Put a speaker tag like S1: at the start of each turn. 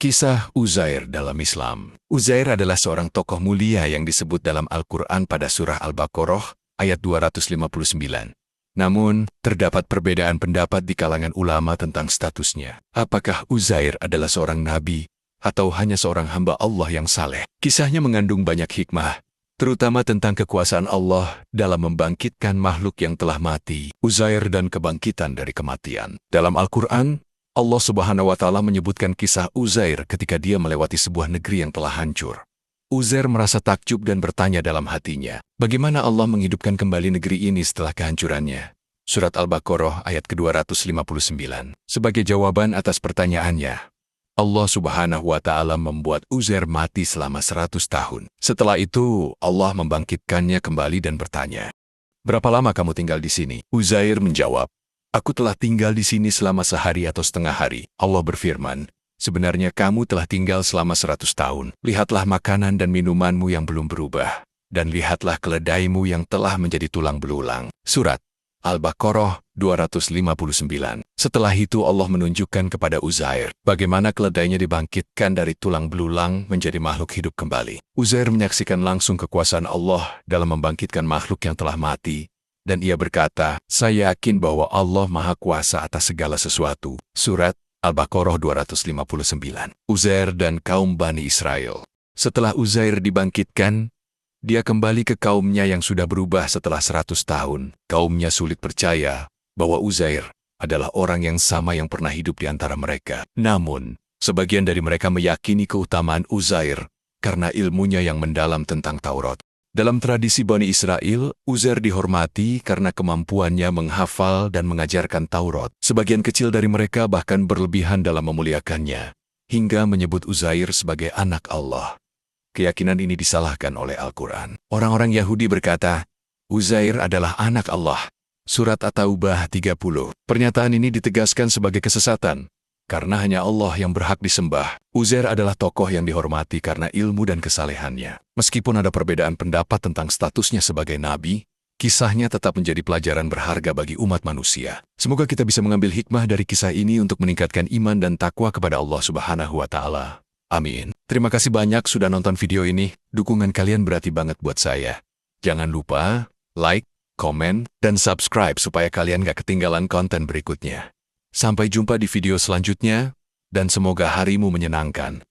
S1: Kisah Uzair dalam Islam. Uzair adalah seorang tokoh mulia yang disebut dalam Al-Quran pada surah Al-Baqarah ayat 259. Namun, terdapat perbedaan pendapat di kalangan ulama tentang statusnya. Apakah Uzair adalah seorang nabi atau hanya seorang hamba Allah yang saleh? Kisahnya mengandung banyak hikmah, terutama tentang kekuasaan Allah dalam membangkitkan makhluk yang telah mati. Uzair dan kebangkitan dari kematian. Dalam Al-Quran, Allah Subhanahu wa Ta'ala menyebutkan kisah Uzair ketika dia melewati sebuah negeri yang telah hancur. Uzair merasa takjub dan bertanya dalam hatinya, bagaimana Allah menghidupkan kembali negeri ini setelah kehancurannya? Surat Al-Baqarah ayat ke-259. Sebagai jawaban atas pertanyaannya, Allah Subhanahu wa Ta'ala membuat Uzair mati selama 100 tahun. Setelah itu, Allah membangkitkannya kembali dan bertanya, "Berapa lama kamu tinggal di sini?" Uzair menjawab, "Aku telah tinggal di sini selama sehari atau setengah hari." Allah berfirman, "Sebenarnya kamu telah tinggal selama 100 tahun. Lihatlah makanan dan minumanmu yang belum berubah, dan lihatlah keledaimu yang telah menjadi tulang belulang." Surat Al-Baqarah 259. Setelah itu Allah menunjukkan kepada Uzair bagaimana keledainya dibangkitkan dari tulang belulang menjadi makhluk hidup kembali. Uzair menyaksikan langsung kekuasaan Allah dalam membangkitkan makhluk yang telah mati, dan ia berkata, "Saya yakin bahwa Allah Maha Kuasa atas segala sesuatu." Surat Al-Baqarah 259. Uzair dan kaum Bani Israel. Setelah Uzair dibangkitkan, dia kembali ke kaumnya yang sudah berubah setelah 100 tahun. Kaumnya sulit percaya bahwa Uzair adalah orang yang sama yang pernah hidup di antara mereka. Namun, sebagian dari mereka meyakini keutamaan Uzair karena ilmunya yang mendalam tentang Taurat. Dalam tradisi Bani Israel, Uzair dihormati karena kemampuannya menghafal dan mengajarkan Taurat. Sebagian kecil dari mereka bahkan berlebihan dalam memuliakannya, hingga menyebut Uzair sebagai anak Allah. Keyakinan ini disalahkan oleh Al-Quran. Orang-orang Yahudi berkata, Uzair adalah anak Allah. Surat At-Taubah 30. Pernyataan ini ditegaskan sebagai kesesatan, karena hanya Allah yang berhak disembah. Uzair adalah tokoh yang dihormati karena ilmu dan kesalehannya. Meskipun ada perbedaan pendapat tentang statusnya sebagai nabi, kisahnya tetap menjadi pelajaran berharga bagi umat manusia. Semoga kita bisa mengambil hikmah dari kisah ini untuk meningkatkan iman dan takwa kepada Allah Subhanahu wa Ta'ala. Amin. Terima kasih banyak sudah nonton video ini. Dukungan kalian berarti banget buat saya. Jangan lupa like, komen, dan subscribe supaya kalian gak ketinggalan konten berikutnya. Sampai jumpa di video selanjutnya, dan semoga harimu menyenangkan.